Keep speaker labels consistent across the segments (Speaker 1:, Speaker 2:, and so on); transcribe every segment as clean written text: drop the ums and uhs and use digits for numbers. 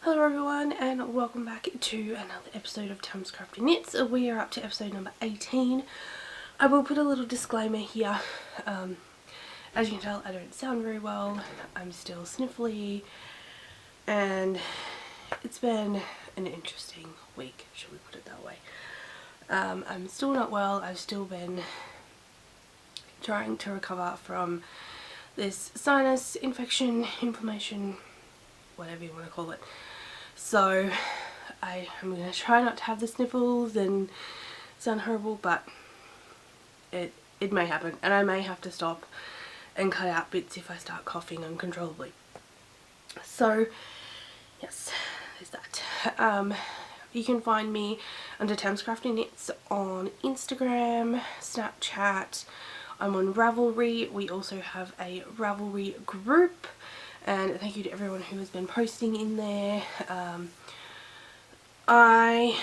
Speaker 1: Hello everyone and welcome back to another episode of Tams Crafty Knits. We are up to episode number 18. I will put a little disclaimer here. As you can tell, I don't sound very well. I'm still sniffly and it's been an interesting week, should we put it that way. I'm still not well. I've still been trying to recover from this sinus infection, inflammation, whatever you want to call it. So I'm going to try not to have the sniffles and sound horrible, but it may happen and I may have to stop and cut out bits if I start coughing uncontrollably. So yes, there's that. You can find me under Tams Crafty Knits on Instagram, Snapchat. I'm on Ravelry. We also have a Ravelry group. And thank you to everyone who has been posting in there. I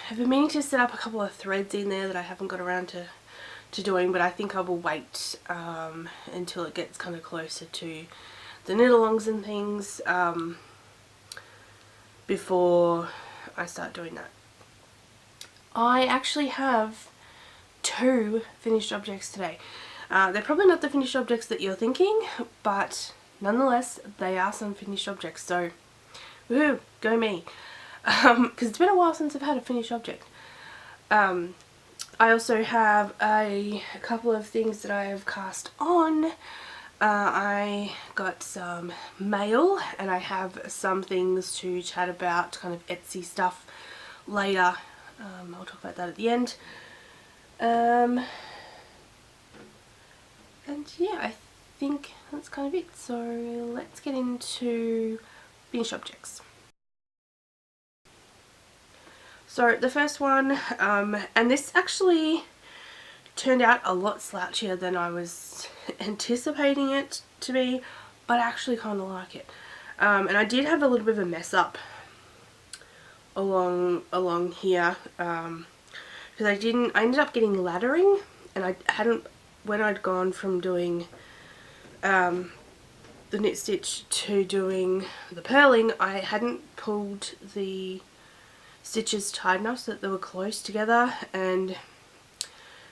Speaker 1: have been meaning to set up a couple of threads in there that I haven't got around to doing, but I think I will wait until it gets kind of closer to the knit-alongs and things before I start doing that. I actually have 2 finished objects today. They're probably not the finished objects that you're thinking, but nonetheless, they are some finished objects, so woohoo, go me. Because it's been a while since I've had a finished object. I also have a couple of things that I have cast on. I got some mail and I have some things to chat about, kind of Etsy stuff later. I'll talk about that at the end. And yeah, I think that's kind of it. So let's get into finished objects. So the first one, and this actually turned out a lot slouchier than I was anticipating it to be, but I actually kind of like it. And I did have a little bit of a mess up along here, because I ended up getting laddering, and I hadn't, when I'd gone from doing the knit stitch to doing the purling, I hadn't pulled the stitches tight enough so that they were close together, and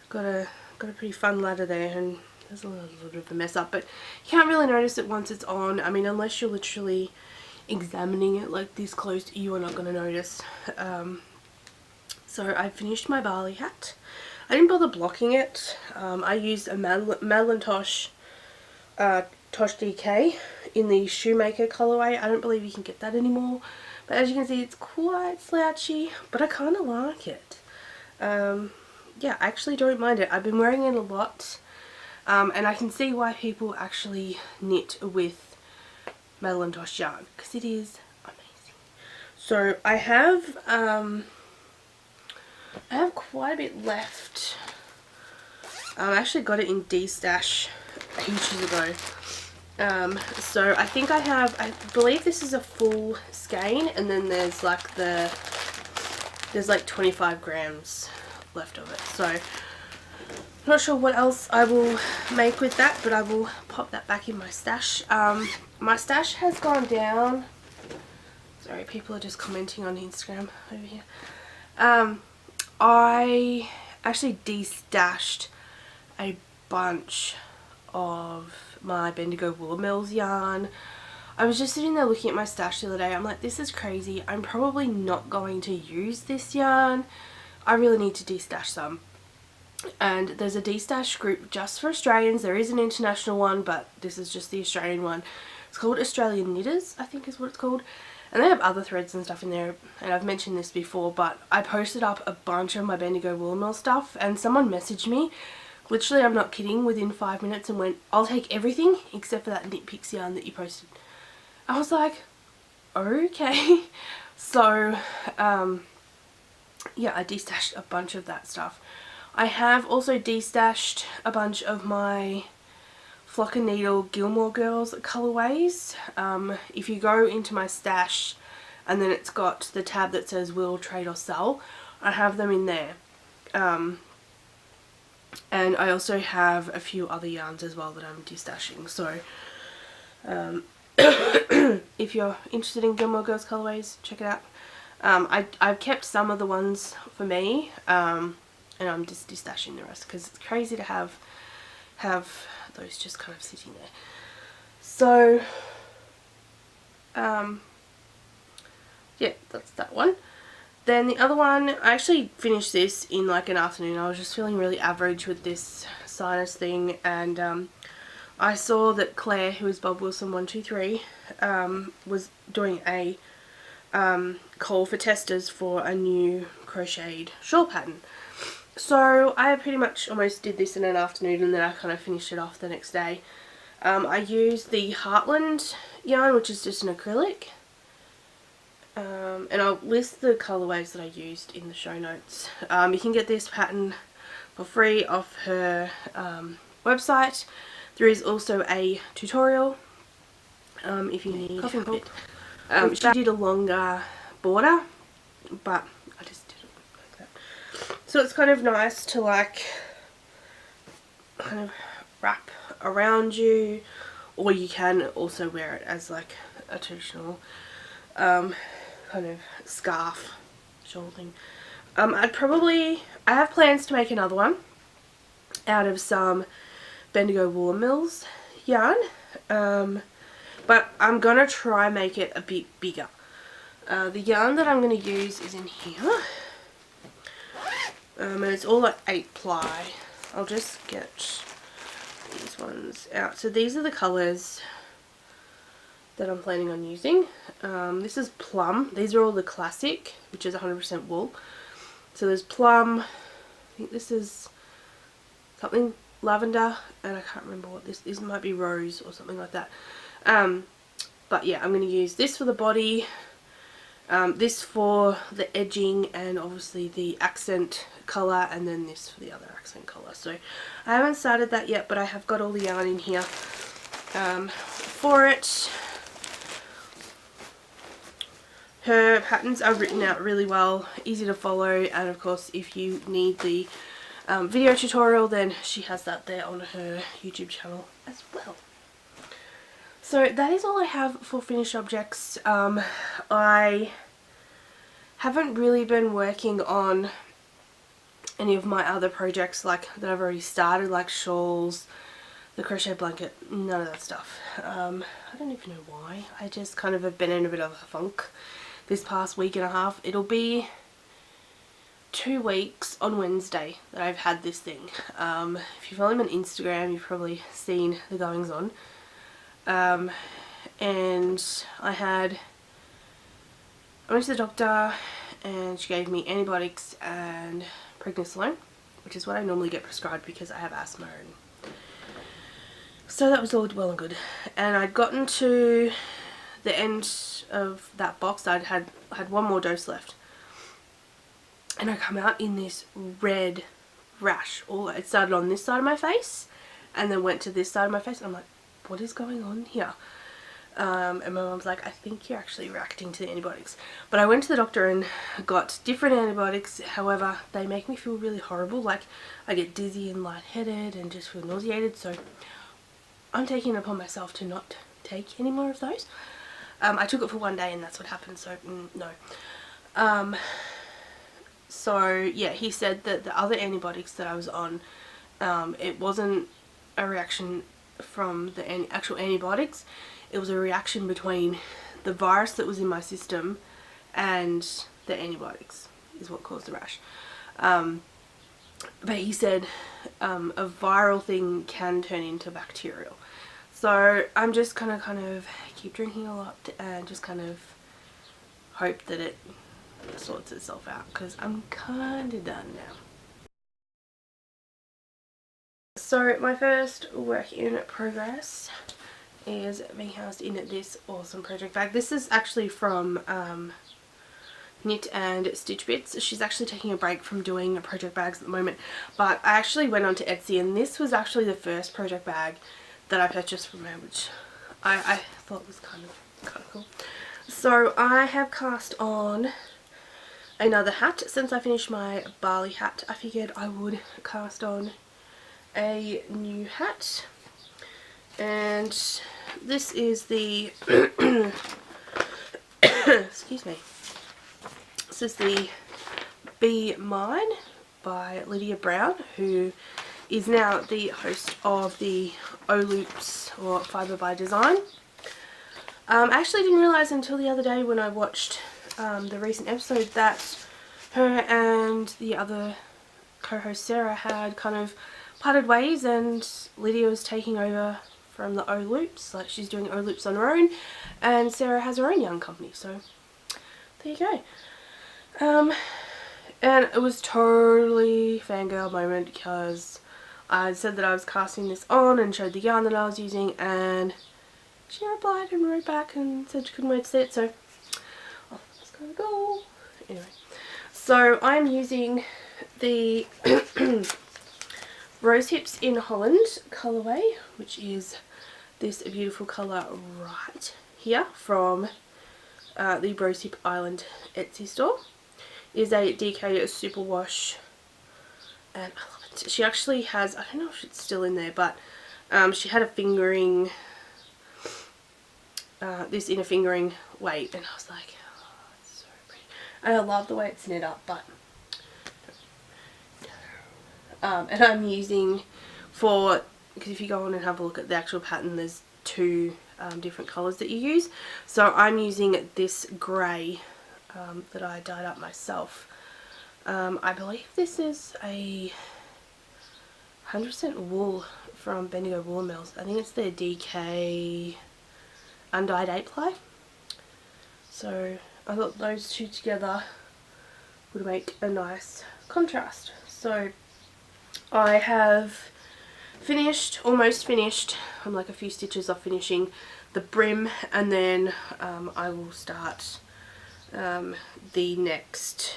Speaker 1: got a pretty fun ladder there, and there's a little bit of a mess up, but you can't really notice it once it's on. I mean, unless you're literally examining it like this close, you are not going to notice. So I finished my Bali hat. I didn't bother blocking it. I used a Madeline Tosh Tosh DK in the Shoemaker colorway. I don't believe you can get that anymore, but as you can see, it's quite slouchy, but I kind of like it. Yeah, I actually don't mind it. I've been wearing it a lot, and I can see why people actually knit with Madeline Tosh yarn, because it is amazing. So I have quite a bit left. I actually got it in D-Stash ages ago. So I think I believe this is a full skein, and then there's like there's like 25 grams left of it. So I'm not sure what else I will make with that, but I will pop that back in my stash. My stash has gone down. Sorry, people are just commenting on Instagram over here. I actually de-stashed a bunch of my Bendigo Woolamills yarn. I was just sitting there looking at my stash the other day. I'm like, this is crazy. I'm probably not going to use this yarn. I really need to de-stash some. And there's a de-stash group just for Australians. There is an international one, but this is just the Australian one. It's called Australian Knitters, I think is what it's called. And they have other threads and stuff in there, and I've mentioned this before, but I posted up a bunch of my Bendigo Woolamills stuff, and someone messaged me, literally, I'm not kidding, within 5 minutes, and went, I'll take everything except for that Knit Picks yarn that you posted. I was like, okay. So, yeah, I de-stashed a bunch of that stuff. I have also de-stashed a bunch of my Flock and Needle Gilmore Girls colorways. If you go into my stash and then it's got the tab that says will, trade or sell, I have them in there. And I also have a few other yarns as well that I'm de-stashing. So if you're interested in Gilmore Girls colorways, check it out. I've kept some of the ones for me, and I'm just destashing the rest because it's crazy to have those just kind of sitting there. So yeah, that's that one. Then the other one, I actually finished this in like an afternoon. I was just feeling really average with this sinus thing, and I saw that Claire, who is Bob Wilson 123, was doing a call for testers for a new crocheted shawl pattern. So I pretty much almost did this in an afternoon, and then I kind of finished it off the next day. I used the Heartland yarn, which is just an acrylic. And I'll list the colorways that I used in the show notes. You can get this pattern for free off her website. There is also a tutorial if you need it. She did a longer border, but I just did it like that. So it's kind of nice to like kind of wrap around you, or you can also wear it as like a traditional kind of scarf shawl thing. I have plans to make another one out of some Bendigo Woolen Mills yarn, but I'm gonna try make it a bit bigger. The yarn that I'm going to use is in here, and it's all like 8 ply. I'll just get these ones out. So these are the colours that I'm planning on using. This is plum. These are all the classic, which is 100% wool. So there's plum, I think this is something lavender, and I can't remember what this is. It might be rose or something like that. But yeah, I'm going to use this for the body, this for the edging and obviously the accent colour, and then this for the other accent colour. So I haven't started that yet, but I have got all the yarn in here for it. Her patterns are written out really well, easy to follow, and of course if you need the video tutorial, then she has that there on her YouTube channel as well. So that is all I have for finished objects. I haven't really been working on any of my other projects like that I've already started, like shawls, the crochet blanket, none of that stuff. I don't even know why. I just kind of have been in a bit of a funk this past week and a half. It'll be 2 weeks on Wednesday that I've had this thing. If you follow me on Instagram, you've probably seen the goings on. And I went to the doctor and she gave me antibiotics and prednisolone, which is what I normally get prescribed because I have asthma, and so that was all well and good. And I'd gotten to the end of that box. I had one more dose left, and I come out in this red rash. It started on this side of my face and then went to this side of my face, and I'm like, what is going on here? And my mum's like, I think you're actually reacting to the antibiotics. But I went to the doctor and got different antibiotics. However, they make me feel really horrible. Like, I get dizzy and lightheaded and just feel nauseated. So I'm taking it upon myself to not take any more of those. I took it for 1 day and that's what happened. So no. So yeah, he said that the other antibiotics that I was on, it wasn't a reaction from the actual antibiotics. It was a reaction between the virus that was in my system and the antibiotics is what caused the rash. But he said a viral thing can turn into bacterial. So I'm just gonna kind of keep drinking a lot and just kind of hope that it sorts itself out, because I'm kind of done now. So my first work in progress is being housed in this awesome project bag. This is actually from Knit and Stitch Bits. She's actually taking a break from doing project bags at the moment, but I actually went onto Etsy, and this was actually the first project bag that I purchased from her, which I thought was kind of cool. So I have cast on another hat. Since I finished my Bali hat, I figured I would cast on a new hat, and this is the excuse me. This is the Be Mine by Lydia Brown, who is now the host of the O-Loops or Fibre by Design. I actually didn't realise until the other day when I watched the recent episode that her and the other co-host Sarah had kind of parted ways, and Lydia was taking over from the O-Loops. Like, she's doing O-Loops on her own, and Sarah has her own young company, so there you go. And it was totally fangirl moment because I said that I was casting this on and showed the yarn that I was using, and she replied and wrote back and said she couldn't wait to see it, so oh, that's gonna go. Anyway, so I'm using the Rose Hips in Holland colourway, which is this beautiful colour right here from the Rose Hip Island Etsy store. It is a DK superwash, and I love it. She actually has, I don't know if it's still in there, but she had a fingering, this inner fingering weight, and I was like, oh, it's so pretty. And I love the way it's knit up, but and I'm using for, because if you go on and have a look at the actual pattern, there's two different colours that you use. So I'm using this grey that I dyed up myself. I believe this is a 100% wool from Bendigo Wool Mills. I think it's their DK undyed 8-ply. So I thought those two together would make a nice contrast. So I have finished, almost finished, I'm like a few stitches off finishing the brim, and then I will start the next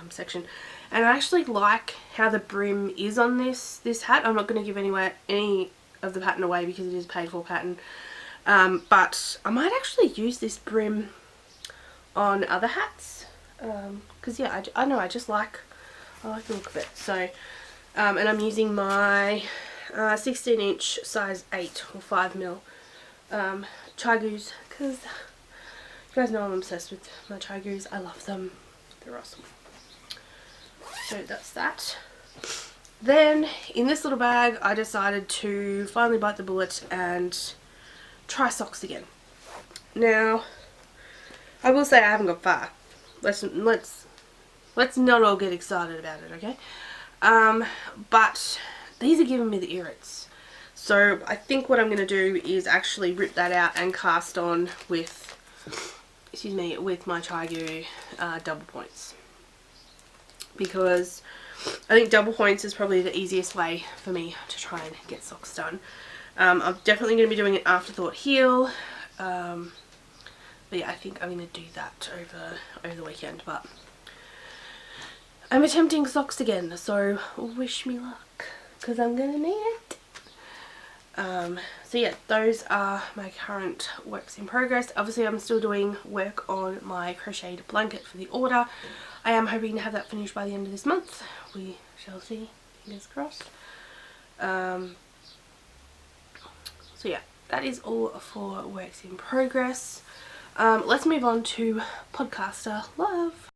Speaker 1: section. And I actually like how the brim is on this hat. I'm not going to give any of the pattern away because it is a paid for pattern, but I might actually use this brim on other hats because yeah, I know, I like the look of it. So and I'm using my 16-inch size 8 or 5mm Chigoos, because you guys know I'm obsessed with my Chigoos. I love them. They're awesome. So that's that. Then in this little bag I decided to finally bite the bullet and try socks again. Now I will say I haven't got far. Let's not all get excited about it, okay? But these are giving me the irrits. So I think what I'm going to do is actually rip that out and cast on with, excuse me, with my Chigoo double points. Because I think double points is probably the easiest way for me to try and get socks done. I'm definitely going to be doing an afterthought heel. But yeah, I think I'm going to do that over the weekend. But I'm attempting socks again, so wish me luck, because I'm going to need it. So yeah, those are my current works in progress. Obviously I'm still doing work on my crocheted blanket for the order. I am hoping to have that finished by the end of this month. We shall see, fingers crossed. So yeah, that is all for works in progress. Let's move on to Podcaster Love.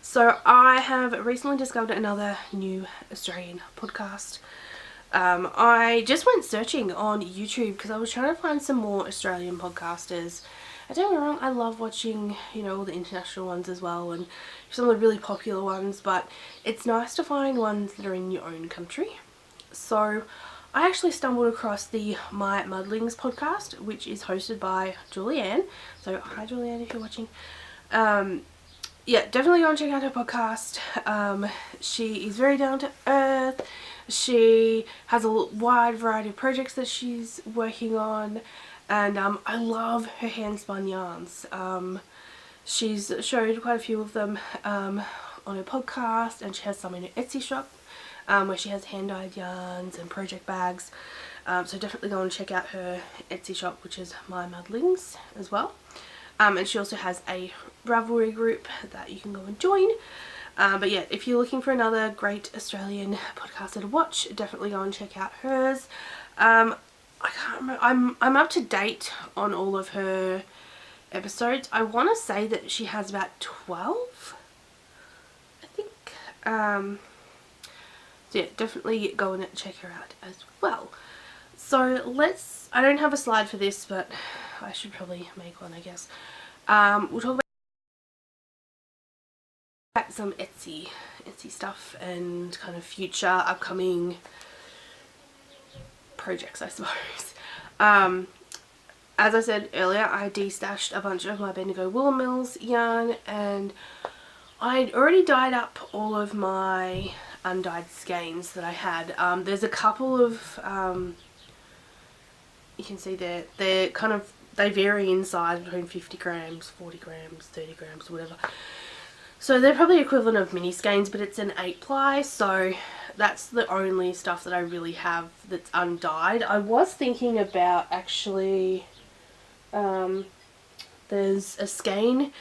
Speaker 1: So I have recently discovered another new Australian podcast. I just went searching on YouTube because I was trying to find some more Australian podcasters. I don't get me wrong, I love watching, you know, all the international ones as well and some of the really popular ones, but it's nice to find ones that are in your own country. So I actually stumbled across the My Muddlings podcast, which is hosted by Julianne. So hi Julianne if you're watching. Yeah, definitely go and check out her podcast. She is very down to earth. She has a wide variety of projects that she's working on, and I love her hand spun yarns. She's showed quite a few of them on her podcast, and she has some in her Etsy shop where she has hand dyed yarns and project bags. So definitely go and check out her Etsy shop, which is My Muddlings as well. And she also has a Ravelry group that you can go and join. But yeah, if you're looking for another great Australian podcaster to watch, definitely go and check out hers. I can't remember. I'm up to date on all of her episodes. I want to say that she has about 12, I think. So yeah, definitely go and check her out as well. So I don't have a slide for this, but I should probably make one, I guess. We'll talk about some Etsy stuff and kind of future upcoming projects, I suppose. As I said earlier, I destashed a bunch of my Bendigo Woolen Mills yarn, and I'd already dyed up all of my undyed skeins that I had. There's a couple of, you can see they're kind of, they vary in size between 50 grams, 40 grams, 30 grams, whatever. So they're probably equivalent of mini skeins, but it's an 8 ply, so that's the only stuff that I really have that's undyed. I was thinking about actually, there's a skein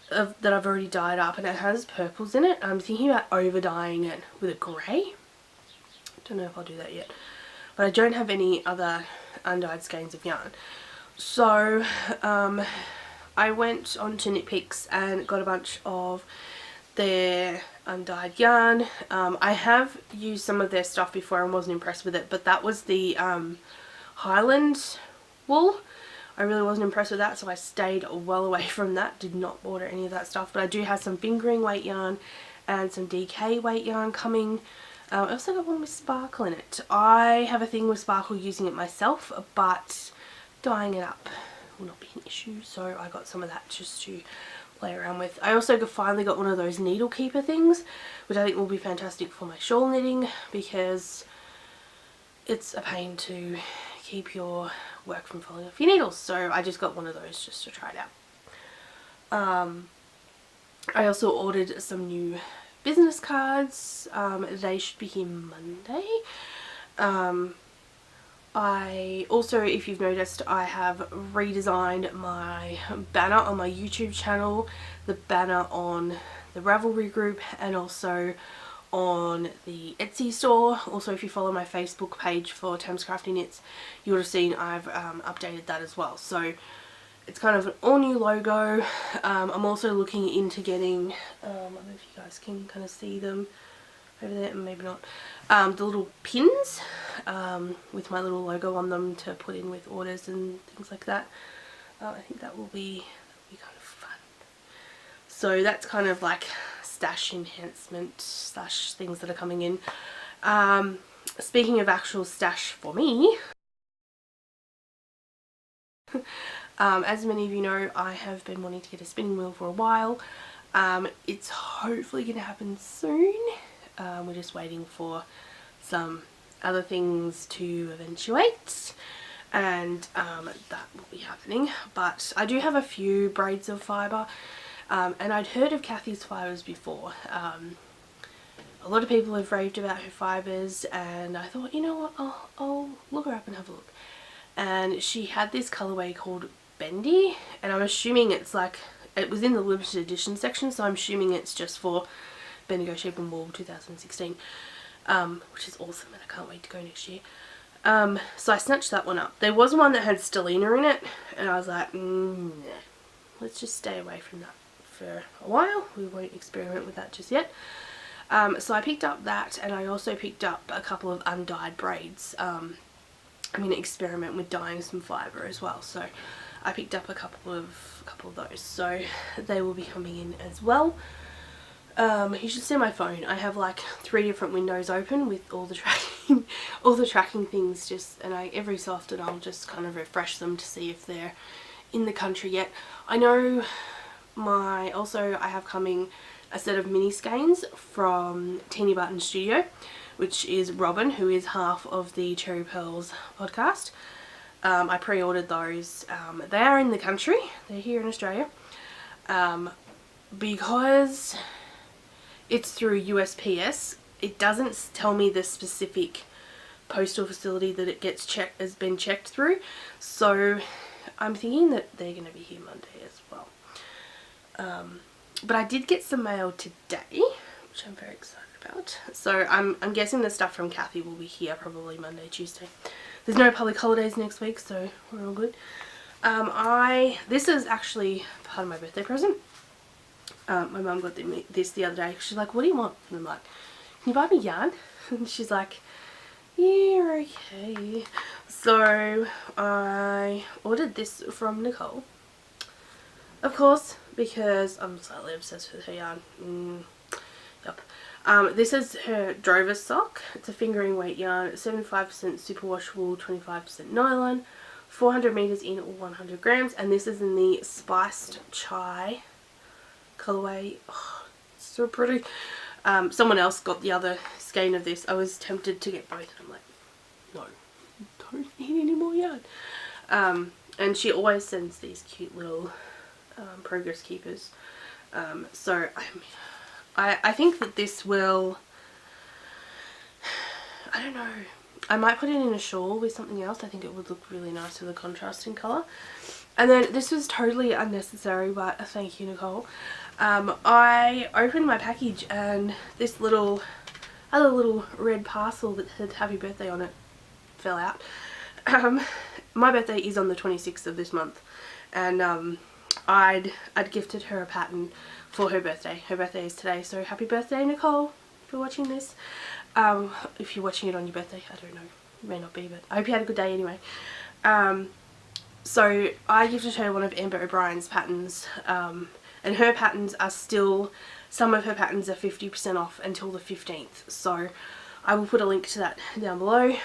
Speaker 1: that I've already dyed up and it has purples in it. I'm thinking about over dyeing it with a grey. Don't know if I'll do that yet, but I don't have any other undyed skeins of yarn. So I went on to Knit Picks and got a bunch of their undyed yarn. I have used some of their stuff before and wasn't impressed with it, but that was the Highland wool. I really wasn't impressed with that, so I stayed well away from that. Did not order any of that stuff, but I do have some fingering weight yarn and some DK weight yarn coming. I also got one with sparkle in it. I have a thing with sparkle using it myself, but dyeing it up will not be an issue, so I got some of that just to play around with. I also finally got one of those needle keeper things, which I think will be fantastic for my shawl knitting, because it's a pain to keep your work from falling off your needles. So I just got one of those just to try it out. I also ordered some new business cards. They should be here Monday. I also, if you've noticed, I have redesigned my banner on my YouTube channel, the banner on the Ravelry group, and also on the Etsy store. Also, if you follow my Facebook page for Thames Crafty Knits, you would have seen I've updated that as well. So it's kind of an all new logo. I'm also looking into getting, I don't know if you guys can kind of see them over there, maybe not, the little pins with my little logo on them to put in with orders and things like that. I think that will be kind of fun. So that's kind of like stash enhancement slash things that are coming in. Speaking of actual stash for me, as many of you know, I have been wanting to get a spinning wheel for a while. It's hopefully going to happen soon. We're just waiting for some other things to eventuate, and that will be happening. But I do have a few braids of fibre, and I'd heard of Kathy's fibres before. A lot of people have raved about her fibres, and I thought, you know what, I'll look her up and have a look. And she had this colourway called Bendy, and I'm assuming it's like, it was in the limited edition section, so I'm assuming it's just for Bendigo Sheep and Wool 2016, which is awesome, and I can't wait to go next year. So I snatched that one up. There was one that had Stellina in it, and I was like, nah, let's just stay away from that for a while. We won't experiment with that just yet. So I picked up that, and I also picked up a couple of undyed braids. I'm going to experiment with dyeing some fibre as well, so I picked up a couple of those, so they will be coming in as well. You should see my phone. I have like 3 different windows open with all the tracking things, just, and every so often I'll just kind of refresh them to see if they're in the country yet. I know I have coming a set of mini skeins from Teeny Button Studio, which is Robin, who is half of the Cherry Pearls podcast. I pre-ordered those. They are in the country. They're here in Australia. Because it's through USPS, it doesn't tell me the specific postal facility that it has been checked through. So I'm thinking that they're going to be here Monday as well. But I did get some mail today, which I'm very excited about. So I'm guessing the stuff from Kathy will be here probably Monday, Tuesday. There's no public holidays next week, so we're all good. This is actually part of my birthday present. My mum got this the other day. She's like, what do you want? And I'm like, can you buy me yarn? And she's like, yeah, okay. So I ordered this from Nicole. Of course, because I'm slightly obsessed with her yarn. Yep. This is her Drover sock. It's a fingering weight yarn, 75% superwash wool, 25% nylon, 400 meters in, or 100 grams, and this is in the spiced chai colorway. Oh, it's so pretty. Someone else got the other skein of this. I was tempted to get both, and I'm like, no, don't need any more yarn. And she always sends these cute little progress keepers. So I think that this will, I don't know, I might put it in a shawl with something else. I think it would look really nice with a contrasting colour. And then this was totally unnecessary, but thank you, Nicole. I opened my package and this other little red parcel that had happy birthday on it fell out. My birthday is on the 26th of this month, and I'd gifted her a pattern for her birthday. Her birthday is today, so happy birthday, Nicole, if you're watching this. If you're watching it on your birthday, I don't know, it may not be, but I hope you had a good day anyway. So I gifted her one of Amber O'Brien's patterns, and her patterns are still, some of her patterns are 50% off until the 15th, so I will put a link to that down below in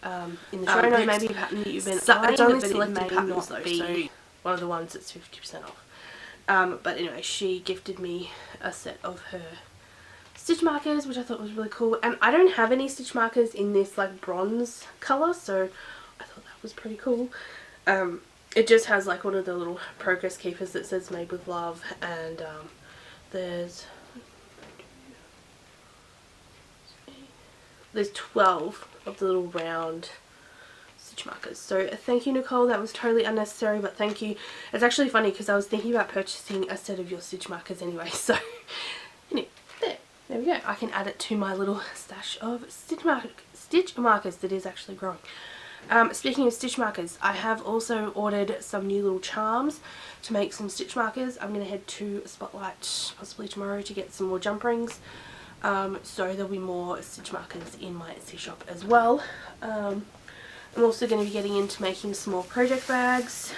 Speaker 1: the show notes. Maybe a pattern that you've been eyeing, it's only selected patterns though, so one of the ones that's 50% off. But anyway, she gifted me a set of her stitch markers, which I thought was really cool, and I don't have any stitch markers in this like bronze colour, so I thought that was pretty cool. It just has like one of the little progress keepers that says made with love, and there's 12 of the little round stitch markers. So thank you, Nicole, that was totally unnecessary, but thank you. It's actually funny because I was thinking about purchasing a set of your stitch markers anyway, so anyway, there we go. I can add it to my little stash of stitch markers that is actually growing. Speaking of stitch markers, I have also ordered some new little charms to make some stitch markers. I'm going to head to Spotlight possibly tomorrow to get some more jump rings. So there'll be more stitch markers in my Etsy shop as well. I'm also going to be getting into making some more project bags.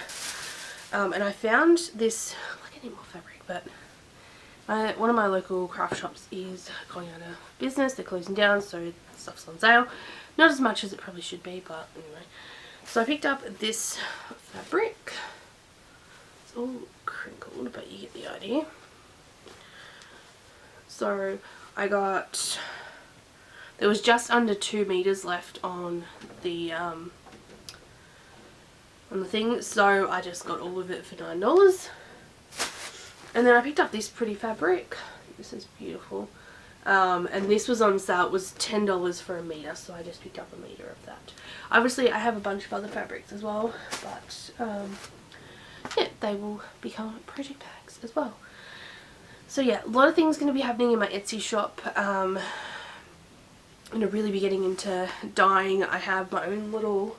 Speaker 1: And I found this, like I need more fabric, but one of my local craft shops is going out of business. They're closing down, so stuff's on sale. Not as much as it probably should be, but anyway. So I picked up this fabric. It's all crinkled, but you get the idea. So I got, there was just under 2 meters left on the thing, so I just got all of it for $9. And then I picked up this pretty fabric. This is beautiful. And this was on sale. It was $10 for a meter, so I just picked up a meter of that. Obviously I have a bunch of other fabrics as well, but yeah, they will become project bags as well. So yeah, a lot of things going to be happening in my Etsy shop. I'm going to really be getting into dyeing. I have my own little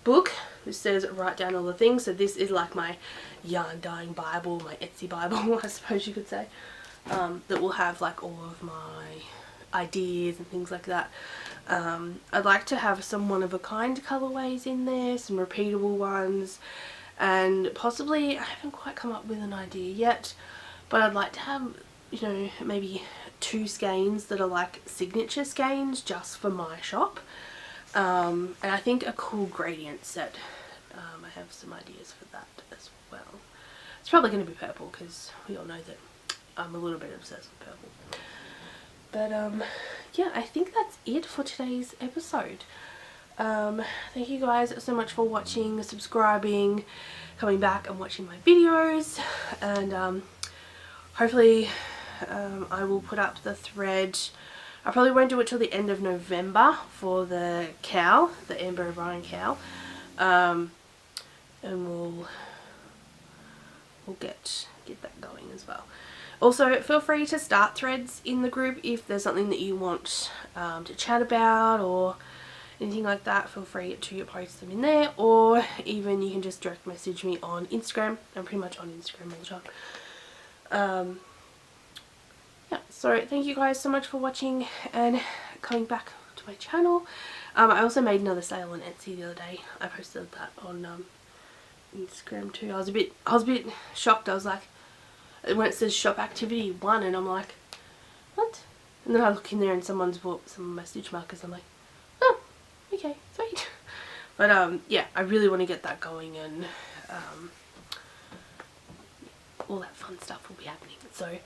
Speaker 1: book. This says write down all the things. So this is like my yarn dyeing Bible, my Etsy Bible, I suppose you could say. That will have like all of my ideas and things like that. I'd like to have some one-of-a-kind colorways in there, some repeatable ones, and possibly, I haven't quite come up with an idea yet, but I'd like to have, you know, maybe 2 skeins that are like signature skeins just for my shop. And I think a cool gradient set. I have some ideas for that as well. It's probably going to be purple because we all know that I'm a little bit obsessed with purple. But yeah, I think that's it for today's episode. Thank you guys so much for watching, subscribing, coming back and watching my videos, and hopefully I will put up the thread. I probably won't do it till the end of November for the cowl, the Amber O'Brien cowl, and we'll get that going as well. Also, feel free to start threads in the group if there's something that you want to chat about or anything like that. Feel free to post them in there, or even you can just direct message me on Instagram. I'm pretty much on Instagram all the time. Yeah, so thank you guys so much for watching and coming back to my channel. I also made another sale on Etsy the other day. I posted that on Instagram too. I was a bit shocked. I was like, when it says shop activity 1, and I'm like, what? And then I look in there and someone's bought some of my stitch markers. I'm like, oh, okay, sweet. But yeah, I really want to get that going, and all that fun stuff will be happening. So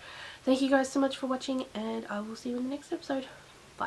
Speaker 1: thank you guys so much for watching, and I will see you in the next episode.